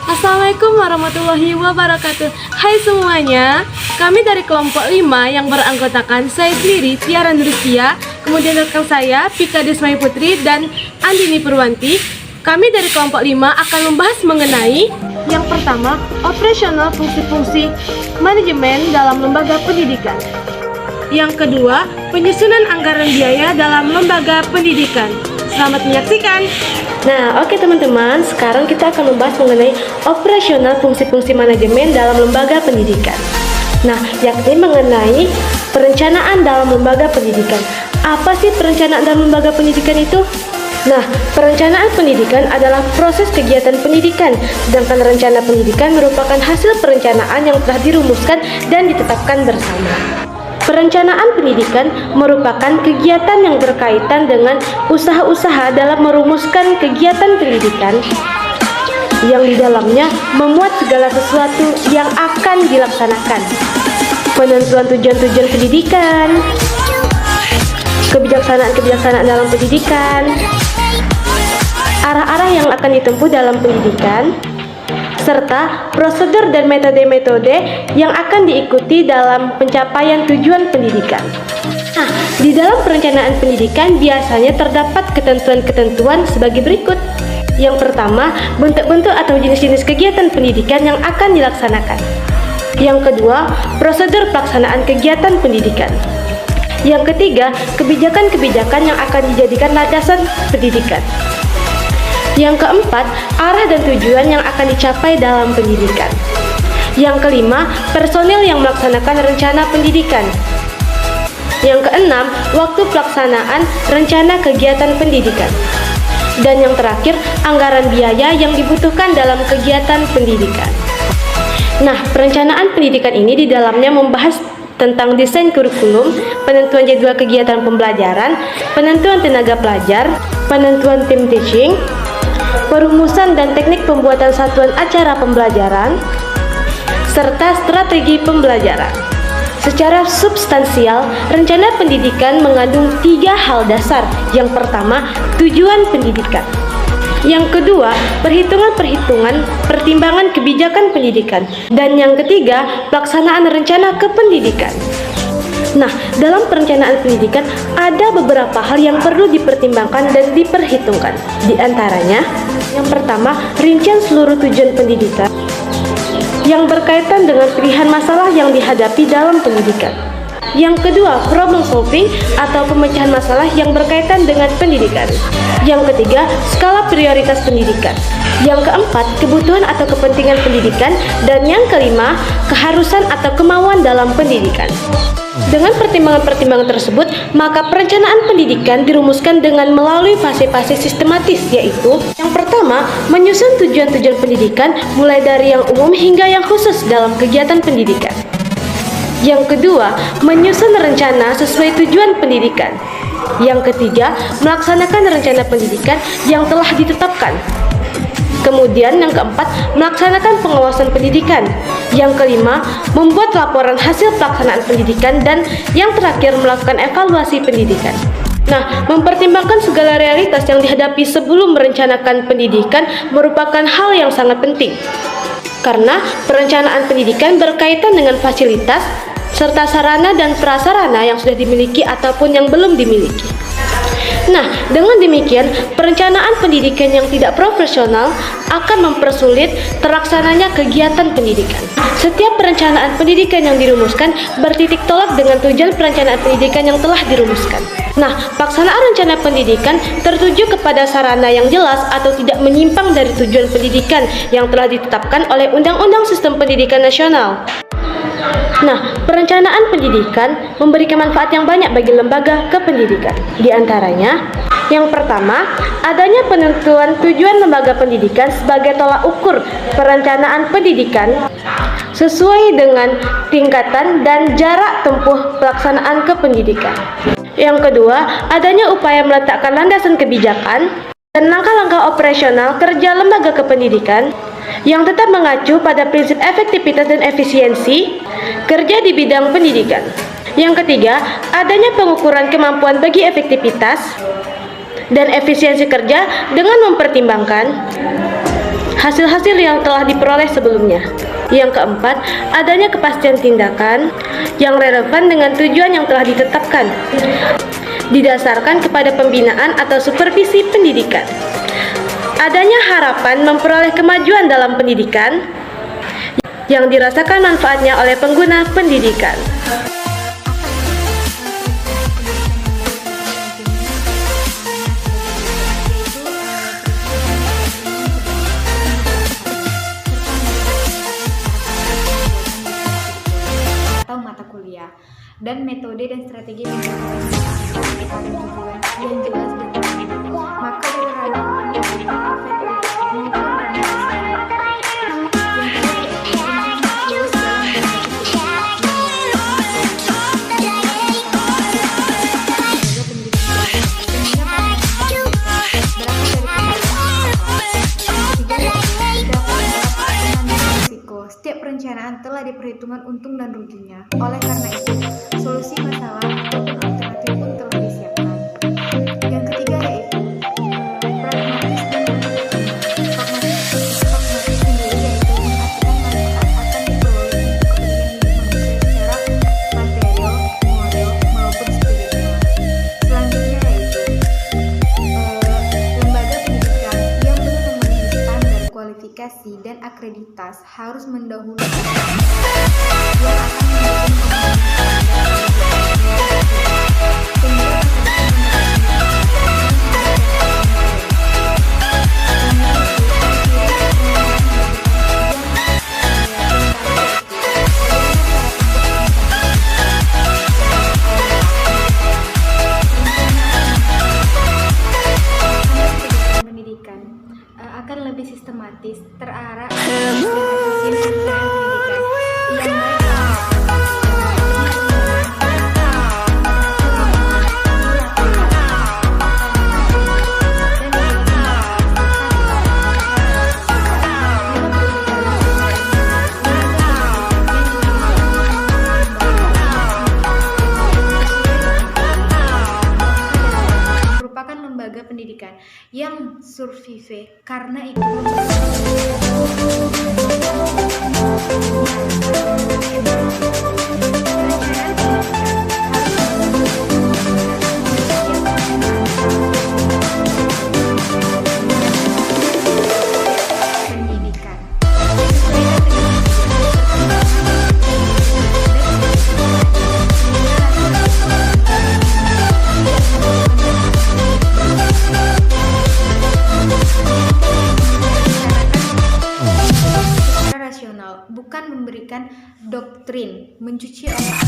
Assalamualaikum warahmatullahi wabarakatuh. Hai semuanya, kami dari kelompok 5 yang beranggotakan saya sendiri, Tiara Nursia, kemudian rekan saya, Pika Desmai Putri dan Andini Purwanti. Kami dari kelompok 5 akan membahas mengenai yang pertama, operasional fungsi-fungsi manajemen dalam lembaga pendidikan. Yang kedua, penyusunan anggaran biaya dalam lembaga pendidikan. Selamat menyaksikan. Nah, oke teman-teman, sekarang kita akan membahas mengenai operasional fungsi-fungsi manajemen dalam lembaga pendidikan. Nah, yakni mengenai perencanaan dalam lembaga pendidikan. Apa sih perencanaan dalam lembaga pendidikan itu? Nah, perencanaan pendidikan adalah proses kegiatan pendidikan, sedangkan rencana pendidikan merupakan hasil perencanaan yang telah dirumuskan dan ditetapkan bersama. Perencanaan pendidikan merupakan kegiatan yang berkaitan dengan usaha-usaha dalam merumuskan kegiatan pendidikan yang di dalamnya memuat segala sesuatu yang akan dilaksanakan. Penentuan tujuan-tujuan pendidikan, kebijaksanaan-kebijaksanaan dalam pendidikan, arah-arah yang akan ditempuh dalam pendidikan, serta prosedur dan metode-metode yang akan diikuti dalam pencapaian tujuan pendidikan. Nah, di dalam perencanaan pendidikan biasanya terdapat ketentuan-ketentuan sebagai berikut. Yang pertama, bentuk-bentuk atau jenis-jenis kegiatan pendidikan yang akan dilaksanakan. Yang kedua, prosedur pelaksanaan kegiatan pendidikan. Yang ketiga, kebijakan-kebijakan yang akan dijadikan landasan pendidikan. Yang keempat, arah dan tujuan yang akan dicapai dalam pendidikan. Yang kelima, personil yang melaksanakan rencana pendidikan. Yang keenam, waktu pelaksanaan rencana kegiatan pendidikan. Dan yang terakhir, anggaran biaya yang dibutuhkan dalam kegiatan pendidikan. Nah, perencanaan pendidikan ini di dalamnya membahas tentang desain kurikulum, penentuan jadwal kegiatan pembelajaran, penentuan tenaga pelajar, penentuan tim teaching, perumusan dan teknik pembuatan satuan acara pembelajaran, serta strategi pembelajaran. Secara substansial, rencana pendidikan mengandung 3 hal dasar. Yang pertama, tujuan pendidikan. Yang kedua, perhitungan-perhitungan pertimbangan kebijakan pendidikan. Dan yang ketiga, pelaksanaan rencana kependidikan. Nah, dalam perencanaan pendidikan ada beberapa hal yang perlu dipertimbangkan dan diperhitungkan. Di antaranya, yang pertama, rincian seluruh tujuan pendidikan yang berkaitan dengan pilihan masalah yang dihadapi dalam pendidikan. Yang kedua, problem solving atau pemecahan masalah yang berkaitan dengan pendidikan. Yang ketiga, skala prioritas pendidikan. Yang keempat, kebutuhan atau kepentingan pendidikan. Dan yang kelima, keharusan atau kemauan dalam pendidikan. Dengan pertimbangan-pertimbangan tersebut, maka perencanaan pendidikan dirumuskan dengan melalui fase-fase sistematis, yaitu yang pertama, menyusun tujuan-tujuan pendidikan mulai dari yang umum hingga yang khusus dalam kegiatan pendidikan. Yang kedua, menyusun rencana sesuai tujuan pendidikan. Yang ketiga, melaksanakan rencana pendidikan yang telah ditetapkan. Kemudian yang keempat, melaksanakan pengawasan pendidikan. Yang kelima, membuat laporan hasil pelaksanaan pendidikan. Dan yang terakhir, melakukan evaluasi pendidikan. Nah, mempertimbangkan segala realitas yang dihadapi sebelum merencanakan pendidikan merupakan hal yang sangat penting. Karena perencanaan pendidikan berkaitan dengan fasilitas, serta sarana dan prasarana yang sudah dimiliki ataupun yang belum dimiliki. Nah, dengan demikian, perencanaan pendidikan yang tidak profesional akan mempersulit terlaksananya kegiatan pendidikan. Setiap perencanaan pendidikan yang dirumuskan bertitik tolak dengan tujuan perencanaan pendidikan yang telah dirumuskan. Nah, pelaksanaan rencana pendidikan tertuju kepada sarana yang jelas atau tidak menyimpang dari tujuan pendidikan yang telah ditetapkan oleh Undang-Undang Sistem Pendidikan Nasional. Nah, perencanaan pendidikan memberikan manfaat yang banyak bagi lembaga kependidikan. Di antaranya, yang pertama, adanya penentuan tujuan lembaga pendidikan sebagai tolak ukur perencanaan pendidikan sesuai dengan tingkatan dan jarak tempuh pelaksanaan kependidikan. Yang kedua, adanya upaya meletakkan landasan kebijakan dan langkah-langkah operasional kerja lembaga kependidikan yang tetap mengacu pada prinsip efektivitas dan efisiensi kerja di bidang pendidikan. Yang ketiga, adanya pengukuran kemampuan bagi efektivitas dan efisiensi kerja dengan mempertimbangkan hasil-hasil yang telah diperoleh sebelumnya. Yang keempat, adanya kepastian tindakan yang relevan dengan tujuan yang telah ditetapkan, didasarkan kepada pembinaan atau supervisi pendidikan. Adanya harapan memperoleh kemajuan dalam pendidikan yang dirasakan manfaatnya oleh pengguna pendidikan. Atau mata kuliah dan metode dan strategi mencapai tujuan yang jelas dan terang. Maka dengan efektif setiap perencanaan telah diperhitungkan untung dan ruginya. Oleh karena itu, solusi masalah ataupun alternatif pun telah disiapkan. Yang ketiga yaitu pragmatis dan pragmatis sendiri, yaitu mengartikan manfaat akan diperoleh untuk kepentingan hidup manusia secara material, moral maupun spiritual. Selanjutnya yaitu lembaga pendidikan yang belum memenuhi standar kualifikasi dan akreditas harus mendahului yang pendidikan akan lebih sistematis, terarah, dan efisien pendidikan yang merupakan lembaga pendidikan yang survive karena itu bukan memberikan doktrin, mencuci otak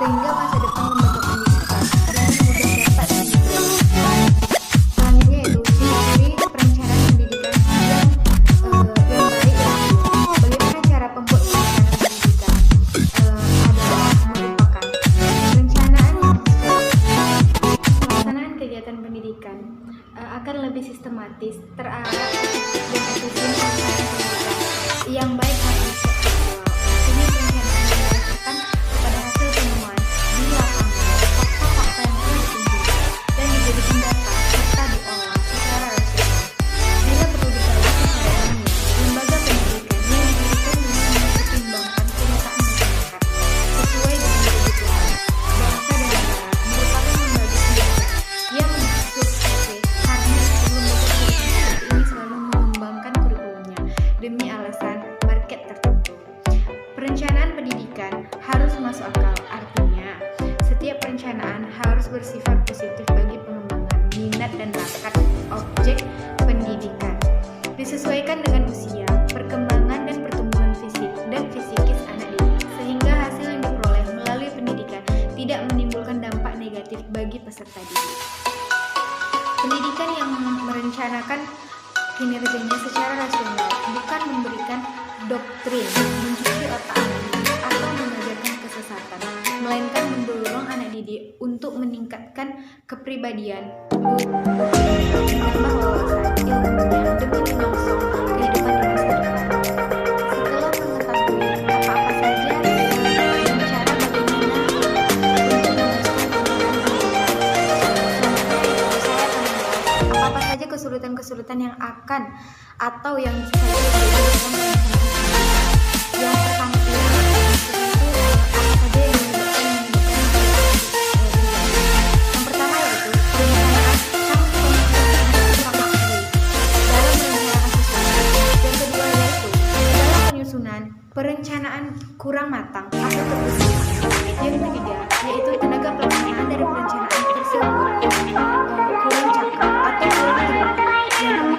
sehingga masa depan lembaga pendidikan dengan mudah dapat diperoleh. Selanjutnya yaitu teori perencanaan pendidikan yang baik. Bagaimana cara pembuat perencanaan pendidikan? Pelaksanaan kegiatan pendidikan akan lebih sistematis, terarah, dan efisien pendidikan yang baik harus diseksual. Ini perencanaan berdasarkan kepada hasil temuan di lapangan, fakta-fakta yang telah dikumpulkan dan dijadikan data serta diolah secara rasional. Bila perlu dikaji secara ilmiah, lembaga pendidikan yang didirikan dengan mempertimbangkan kenyataan masyarakat sesuai dengan kebutuhan bangsa dan negara merupakan lembaga pendidikan yang survive karena lembaga pendidikan seperti ini selalu mengembangkan kurikulumnya demi alasan market tertentu. Perencanaan pendidikan harus masuk akal, artinya setiap perencanaan harus bersifat positif bagi pengembangan minat dan bakat objek pendidikan, disesuaikan dengan usia, perkembangan dan pertumbuhan fisik dan fisikis anak didik, sehingga hasil yang diperoleh melalui pendidikan tidak menimbulkan dampak negatif bagi peserta didik. Pendidikan yang merencanakan kinerjanya secara rasional bukan memberikan doktrin, mencuci otak anak didik atau mengajarkan kesesatan, melainkan mendorong anak didik untuk meningkatkan kepribadian, menambah wawasan ilmunya demi menyongsong kehidupan di masa depan. Setelah mengetahui apa-apa saja dilakukan atau yang bisa dilakukan dalam perencanaan pendidikan. Yang pertama itu apa saja yang menyebabkan yang pertama yaitu perencanaan sang kurang matang dalam merencanakan sesuatu. Yang kedua yaitu dalam penyusunan perencanaan kurang matang atau terpisah. Yang ketiga yaitu tenaga pelaksanaan dari perencanaan tersebut kurang cakap atau kurang tepat. Yang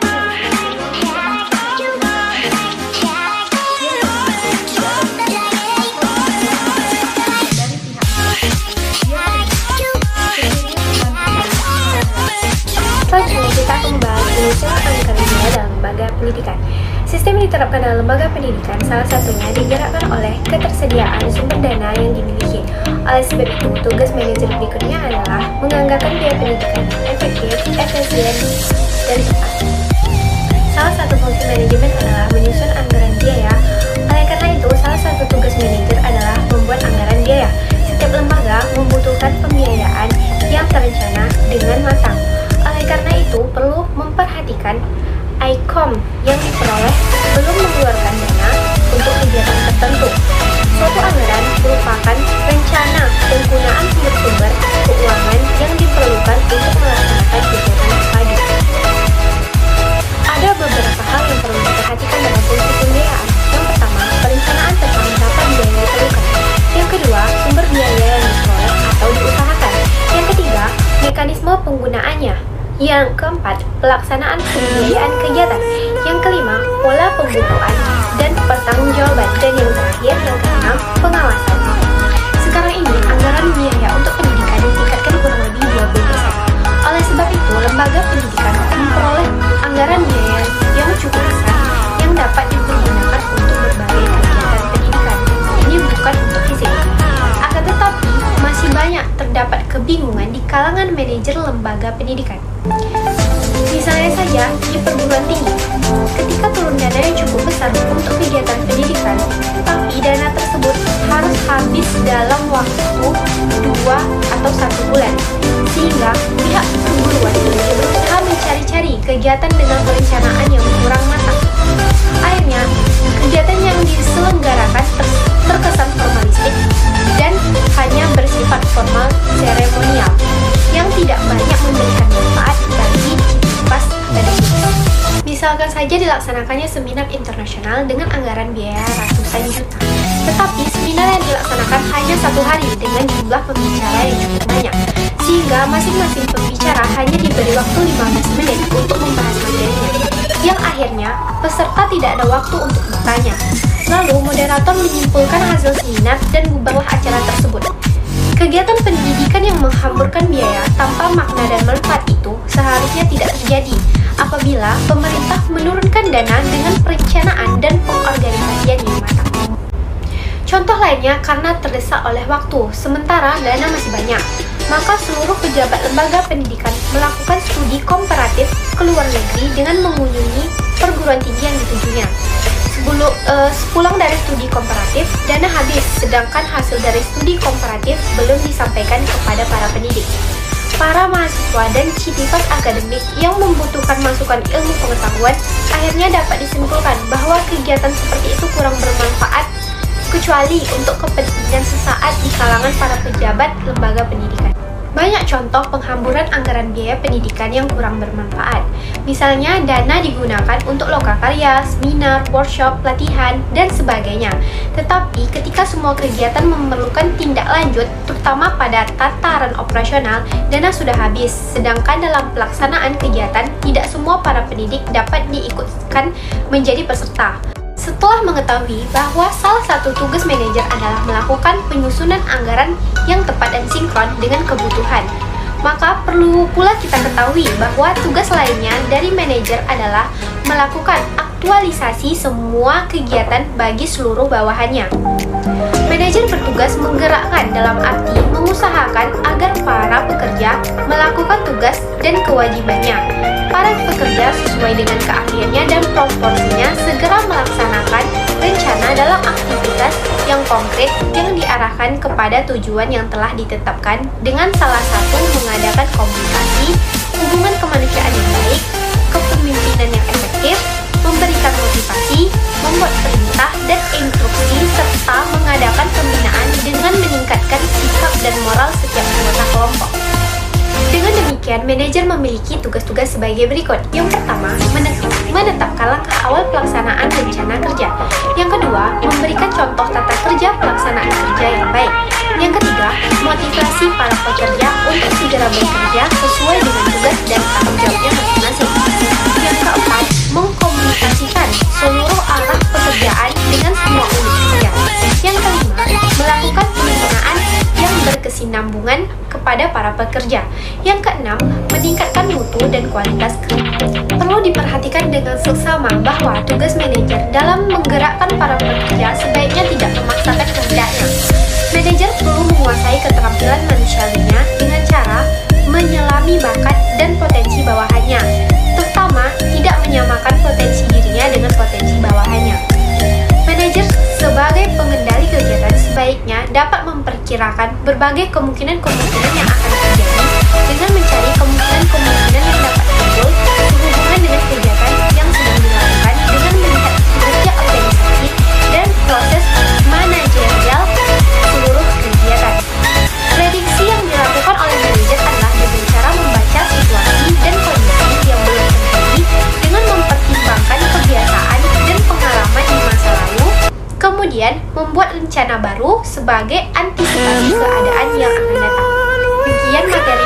selanjutnya kita akan membahas penyusunan anggaran biaya dalam lembaga pendidikan. Sistem yang diterapkan dalam lembaga pendidikan salah satunya digerakkan oleh ketersediaan sumber dana yang dimiliki. Oleh sebab itu, tugas manajer berikutnya adalah menganggarkan biaya pendidikan efektif, efisien, dan tepat. Salah satu fungsi manajemen adalah menyusun anggaran biaya. Oleh karena itu, salah satu tugas manajer adalah membuat anggaran biaya. Setiap lembaga membutuhkan pembiayaan yang terencana dengan matang. Oleh karena itu, perlu memperhatikan ICOM yang diperoleh belum mengeluarkan dana untuk kegiatan tertentu. Suatu anggaran merupakan rencana penggunaan sumber-sumber keuangan yang diperlukan untuk melaksanakan kegiatan tadi. Ada beberapa hal yang perlu diperhatikan dalam fungsi pembiayaan. Yang pertama, perencanaan tentang berapa biaya yang diperlukan. Yang kedua, sumber biaya yang diperoleh atau diusahakan. Yang ketiga, mekanisme penggunaannya. Yang keempat, pelaksanaan pembiayaan kegiatan. Yang kelima, pola pembukuan dan pertanggungjawaban. Dan yang terakhir, yang keenam, pengawasan. Sekarang ini, anggaran biaya untuk pendidikan ditingkatkan kurang lebih 20%. Oleh sebab itu, lembaga pendidikan memperoleh anggaran biaya yang cukup besar yang dapat dipergunakan untuk berbagai kegiatan pendidikan. Ini bukan untuk fisik. Akan tetapi, masih banyak terdapat kebingungan di kalangan manajer lembaga pendidikan. Misalnya saja di perguruan tinggi, ketika turun dana yang cukup besar untuk kegiatan pendidikan, tapi dana tersebut harus habis dalam waktu 2 atau 1 bulan, sehingga pihak perguruan tinggi berusaha mencari-cari kegiatan dengan perencanaan yang kurang matang. Akhirnya, kegiatan yang diselenggarakan terkesan formalistik dan hanya bersifat formal seremonial yang tidak banyak memberikan manfaat bagi pas dan bisnis. Misalkan saja dilaksanakannya seminar internasional dengan anggaran biaya ratusan juta. Tetapi seminar yang dilaksanakan hanya 1 hari dengan jumlah pembicara yang cukup banyak, sehingga masing-masing pembicara hanya diberi waktu 15 menit untuk membahas materinya, yang akhirnya peserta tidak ada waktu untuk bertanya. Lalu moderator menyimpulkan hasil seminar dan bubarlah acara tersebut. Kegiatan pendidikan yang menghamburkan biaya tanpa makna dan manfaat itu seharusnya tidak terjadi apabila pemerintah menurunkan dana dengan perencanaan dan pengorganisasian yang matang. Contoh lainnya karena terdesak oleh waktu, sementara dana masih banyak, maka seluruh pejabat lembaga pendidikan melakukan studi komparatif ke luar negeri dengan mengunjungi perguruan tinggi yang ditujunya. Sepulang dari studi komparatif, dana habis, sedangkan hasil dari studi komparatif belum disampaikan kepada para pendidik. Para mahasiswa dan civitas akademik yang membutuhkan masukan ilmu pengetahuan akhirnya dapat disimpulkan bahwa kegiatan seperti itu kurang bermanfaat kecuali untuk kepentingan sesaat di kalangan para pejabat lembaga pendidikan. Banyak contoh penghamburan anggaran biaya pendidikan yang kurang bermanfaat. Misalnya, dana digunakan untuk lokakarya, seminar, workshop, pelatihan, dan sebagainya. Tetapi, ketika semua kegiatan memerlukan tindak lanjut, terutama pada tataran operasional, dana sudah habis. Sedangkan dalam pelaksanaan kegiatan, tidak semua para pendidik dapat diikutkan menjadi peserta. Setelah mengetahui bahwa salah satu tugas manajer adalah melakukan penyusunan anggaran yang tepat dan sinkron dengan kebutuhan, maka perlu pula kita ketahui bahwa tugas lainnya dari manajer adalah melakukan aktualisasi semua kegiatan bagi seluruh bawahannya. Manajer bertugas menggerakkan dalam arti mengusahakan agar para pekerja melakukan tugas dan kewajibannya. Para pekerja sesuai dengan keahliannya dan proporsinya segera melaksanakan rencana dalam aktivitas yang konkret yang diarahkan kepada tujuan yang telah ditetapkan dengan salah satu mengadakan komunikasi, hubungan kemanusiaan yang baik, kepemimpinan yang efektif, terakhir, memberikan motivasi, membuat perintah dan instruksi, serta mengadakan pembinaan dengan meningkatkan sikap dan moral setiap anggota kelompok. Dengan demikian, manajer memiliki tugas-tugas sebagai berikut. Yang pertama, menetapkan langkah awal pelaksanaan rencana kerja. Yang kedua, memberikan contoh tata kerja pelaksanaan kerja yang baik. Yang ketiga, motivasi para pekerja untuk segera bekerja sesuai dengan tugas dan tanggung jawabnya masing-masing. Yang keempat, mengkomunikasikan seluruh arah pekerjaan dengan semua unit kerja. Yang kelima, melakukan pembinaan yang berkesinambungan kepada para pekerja. Yang keenam, meningkatkan mutu dan kualitas kerja. Perlu diperhatikan dengan seksama bahwa tugas manajer dalam menggerakkan para pekerja sebaiknya tidak memaksakan kehendaknya. Manajer perlu menguasai keterampilan manusiawinya dengan cara menyelami bakat dan potensi bawahannya, terutama tidak menyamakan potensi dirinya dengan potensi bawahannya. Manajer sebagai pengendali kegiatan sebaiknya dapat memperkirakan berbagai kemungkinan-kemungkinan yang akan terjadi dengan mencari kemungkinan-kemungkinan yang dapat timbul sehubungan dengan kegiatan yang sedang dilakukan dengan melihat kinerja organisasi dan proses manajerial seluruh kegiatan. Prediksi yang dilakukan oleh manajer adalah dengan cara membaca situasi dan kondisi yang belum terjadi dengan mempertimbangkan kebiasaan dan pengalaman di masa lalu, kemudian membuat rencana baru sebagai antisipasi keadaan yang akan datang. Demikian materi